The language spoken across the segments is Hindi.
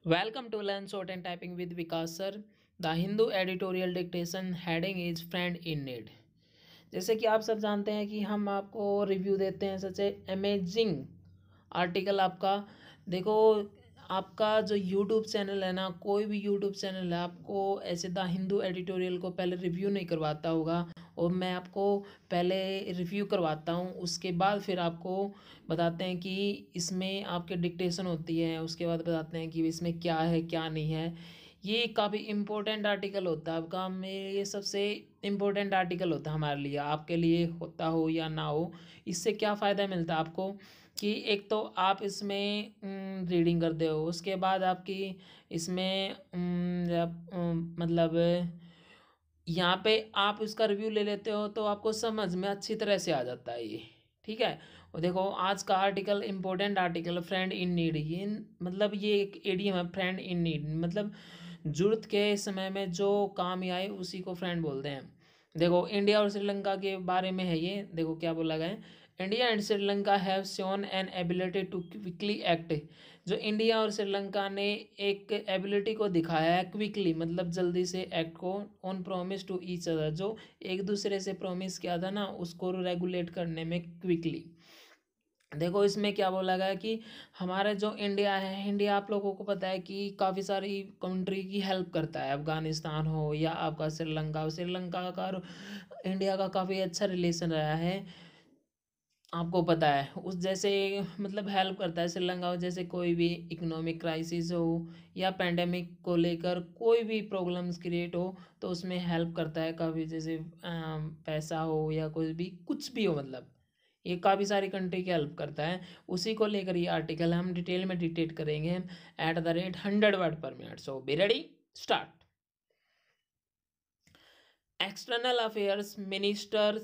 Welcome to Learn Short and Typing with Vikas sir. The Hindu editorial dictation heading is Friend in Need. जैसे कि आप सब जानते हैं कि हम आपको रिव्यू देते हैं सच ए अमेजिंग आर्टिकल आपका। देखो, आपका जो यूट्यूब चैनल है ना, कोई भी यूट्यूब चैनल है, आपको ऐसे द हिंदू एडिटोरियल को पहले रिव्यू नहीं करवाता होगा। और मैं आपको पहले रिव्यू करवाता हूँ, उसके बाद फिर आपको बताते हैं कि इसमें आपके डिक्टेशन होती है, उसके बाद बताते हैं कि इसमें क्या है क्या नहीं है। ये काफ़ी इम्पोर्टेंट आर्टिकल होता है आपका, में ये सबसे इम्पोर्टेंट आर्टिकल होता है हमारे लिए, आपके लिए होता हो या ना हो। इससे क्या फ़ायदा मिलता है आपको कि एक तो आप इसमें रीडिंग करते हो, उसके बाद आपकी इसमें मतलब यहाँ पे आप उसका रिव्यू ले लेते हो तो आपको समझ में अच्छी तरह से आ जाता है ये। ठीक है। और देखो, आज का article important article friend in need, ये मतलब ये एक एडीएम है। फ्रेंड इन नीड मतलब जरूरत के समय में जो काम ही आए उसी को फ्रेंड बोलते हैं। देखो, इंडिया और श्रीलंका के बारे में है ये। देखो क्या बोला गया है, India and Sri Lanka have shown an ability to quickly act. जो इंडिया और श्रीलंका ने एक एबिलिटी को दिखाया है क्विकली, मतलब जल्दी से एक्ट को, on promise to each other, जो एक दूसरे से प्रॉमिस किया था ना उसको रेगुलेट करने में क्विकली। देखो इसमें क्या बोला गया कि हमारा जो इंडिया है, इंडिया आप लोगों को पता है कि काफ़ी सारी कंट्री की हेल्प करता है, अफगानिस्तान हो या आपका श्रीलंका हो। श्रीलंका का और इंडिया का काफ़ी अच्छा रिलेशन रहा है, आपको पता है। उस जैसे मतलब हेल्प करता है श्रीलंका, जैसे कोई भी इकोनॉमिक क्राइसिस हो या पेंडेमिक को लेकर कोई भी प्रॉब्लम्स क्रिएट हो तो उसमें हेल्प करता है काफ़ी। जैसे पैसा हो या कोई भी कुछ भी हो, मतलब ये काफ़ी सारी कंट्री की हेल्प करता है। उसी को लेकर ये आर्टिकल हम डिटेल में डिटेट करेंगे एट द रेट 100 वर्ड पर minute. So be ready, start. External Affairs Minister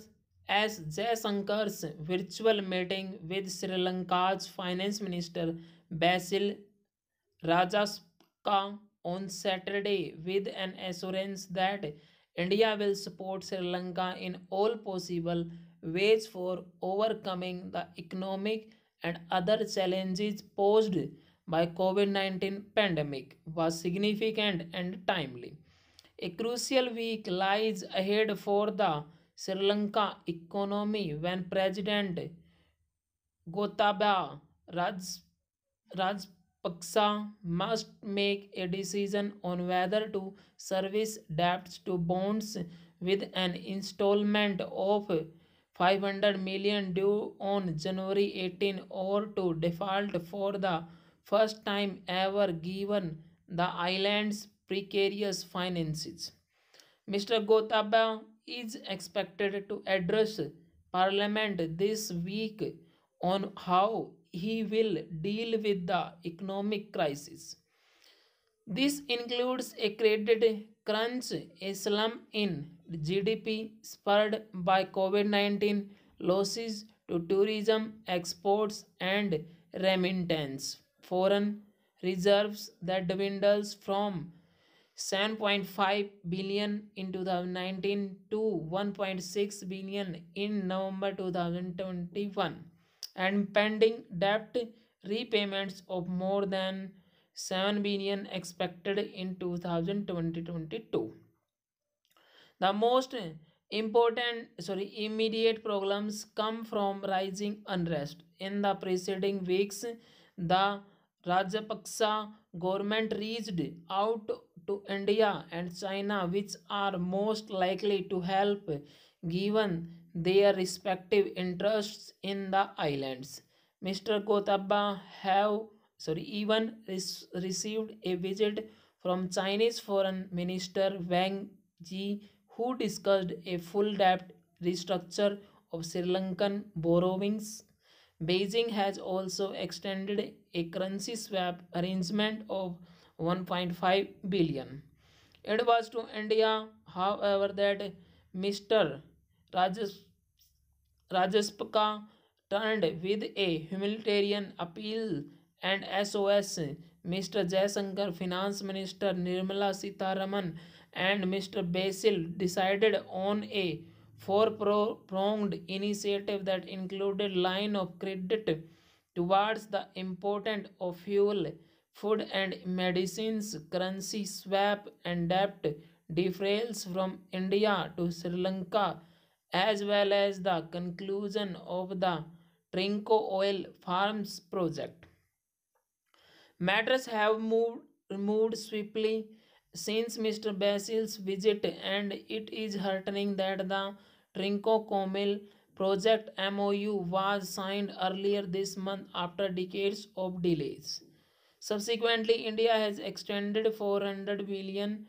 S. Jaisankar's virtual meeting with Sri Lanka's Finance Minister Basil Rajapaksa on Saturday with an assurance that India will support Sri Lanka in all possible ways for overcoming the economic and other challenges posed by COVID-19 pandemic was significant and timely. A crucial week lies ahead for the Sri Lanka economy when President Gotabaya Rajapaksa must make a decision on whether to service debts to bonds with an installment of 500 million due on January 18 or to default for the first time ever given the island's precarious finances. Mr. Gotabaya is expected to address Parliament this week on how he will deal with the economic crisis. This includes a credit crunch, a slump in GDP spurred by COVID 19, losses to tourism, exports, and remittance, foreign reserves that dwindles from 7.5 billion in 2019 to 1.6 billion in November 2021, and pending debt repayments of more than 7 billion expected in 2022. The most immediate problems come from rising unrest. In the preceding weeks, the Rajapaksa government reached out to India and China, which are most likely to help given their respective interests in the islands. Mr. Gotabba have received a visit from Chinese Foreign Minister Wang Yi, who discussed a full debt restructure of Sri Lankan borrowings. Beijing has also extended a currency swap arrangement of 1.5 billion. It was to India, however, that Mr. Rajas Rajapaksa turned with a humanitarian appeal and SOS. Mr. Jaisankar, Finance Minister Nirmala Sitharaman, and Mr. Basil decided on a four-pronged initiative that included line of credit towards the import of fuel, food and medicines, currency swap and debt deferrals from India to Sri Lanka, as well as the conclusion of the Trinco oil farms project. Matters have moved swiftly since Mr. Basil's visit, and it is heartening that the Trinco Comil project MOU was signed earlier this month after decades of delays. Subsequently, India has extended 400 billion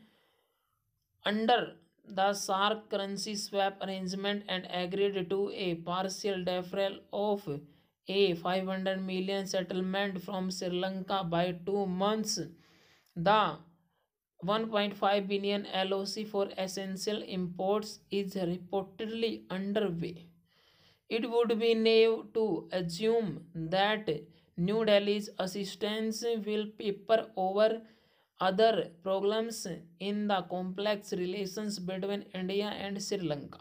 under the SARC currency swap arrangement and agreed to a partial deferral of a 500 million settlement from Sri Lanka by 2 months. The 1.5 billion LOC for essential imports is reportedly underway. It would be naive to assume that New Delhi's assistance will paper over other problems in the complex relations between India and Sri Lanka.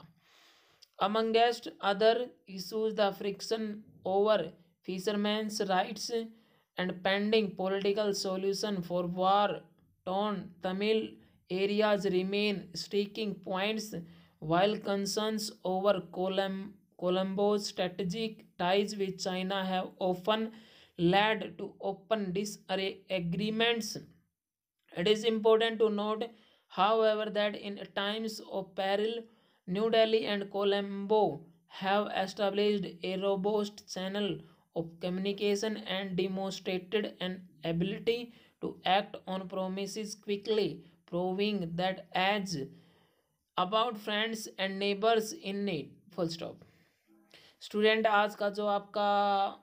Amongst other issues, the friction over fishermen's rights and pending political solution for war-torn Tamil areas remain sticking points, while concerns over Colombo's strategic ties with China have often led to open disagreements. It is important to note, however, that in times of peril, New Delhi and Colombo have established a robust channel of communication and demonstrated an ability to act on promises quickly, proving that as about friends and neighbors in need. Full stop. Student आज का जो आपका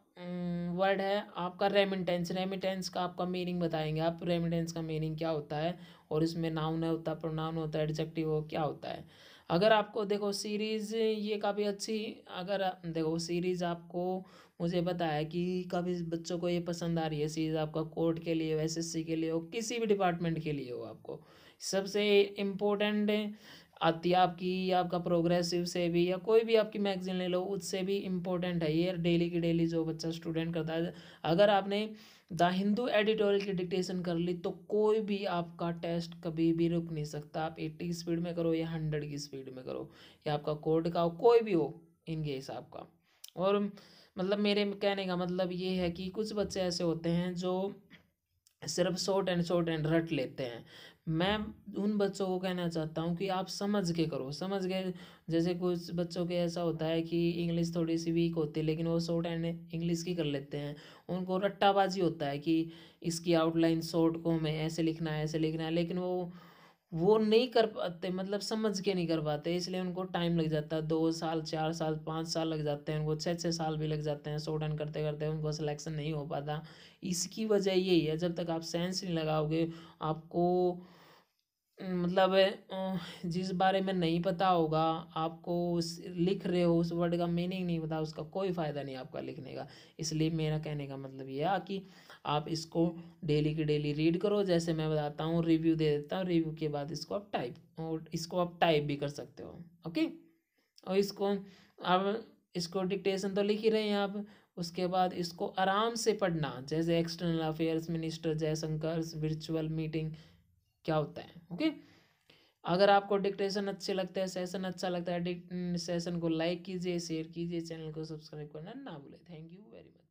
वर्ड है आपका रेमिटेंस। रेमिटेंस का आपका मीनिंग बताएंगे आप। रेमिटेंस का मीनिंग क्या होता है और इसमें नाउन होता है, प्रोनाउन होता है, एडजेक्टिव हो क्या होता है। अगर आपको देखो सीरीज़ ये काफ़ी अच्छी, अगर देखो सीरीज़ आपको मुझे बताया कि काफ़ी बच्चों को ये पसंद आ रही है सीरीज़, आपका कोर्ट के लिए हो, एसएससी के लिए हो, किसी भी डिपार्टमेंट के लिए हो, आपको सबसे इम्पोर्टेंट आती है आपका प्रोग्रेसिव से भी या कोई भी आपकी मैगजीन ले लो उससे भी इम्पोर्टेंट है ये डेली की डेली जो बच्चा स्टूडेंट करता है। अगर आपने द हिंदू एडिटोरियल की डिक्टेशन कर ली तो कोई भी आपका टेस्ट कभी भी रुक नहीं सकता। आप 80 की स्पीड में करो या 100 की स्पीड में करो या आपका कोड का हो कोई भी हो इनके हिसाब का। और मतलब मेरे कहने का मतलब ये है कि कुछ बच्चे ऐसे होते हैं जो सिर्फ शॉर्ट एंड रट लेते हैं। मैं उन बच्चों को कहना चाहता हूँ कि आप समझ के करो, समझ के। जैसे कुछ बच्चों के ऐसा होता है कि इंग्लिश थोड़ी सी वीक होती है लेकिन वो शॉर्ट एंड इंग्लिश की कर लेते हैं। उनको रट्टाबाजी होता है कि इसकी आउटलाइन शॉर्ट को हमें ऐसे लिखना है ऐसे लिखना है, लेकिन वो नहीं कर पाते, मतलब समझ के नहीं कर पाते, इसलिए उनको टाइम लग जाता है। 2 साल 4 साल 5 साल लग जाते हैं, उनको 6 6 साल भी लग जाते हैं शॉर्ट हैंड करते करते उनको सिलेक्शन नहीं हो पाता। इसकी वजह यही है, जब तक आप सेंस नहीं लगाओगे आपको मतलब जिस बारे में नहीं पता होगा आपको लिख रहे हो उस वर्ड का मीनिंग नहीं पता, उसका कोई फ़ायदा नहीं आपका लिखने का। इसलिए मेरा कहने का मतलब ये है कि आप इसको डेली की डेली रीड करो। जैसे मैं बताता हूँ रिव्यू दे देता हूँ, रिव्यू के बाद इसको आप टाइप भी कर सकते हो। ओके, और इसको डिक्टेशन तो लिख ही रहे हैं आप, उसके बाद इसको आराम से पढ़ना। जैसे external affairs minister Jaishankar virtual meeting क्या होता है। ओके, अगर आपको डिक्टेशन अच्छे लगते हैं, सेशन अच्छा लगता है, सेशन को लाइक कीजिए, शेयर कीजिए, चैनल को सब्सक्राइब करना ना भूलें। Thank you very much.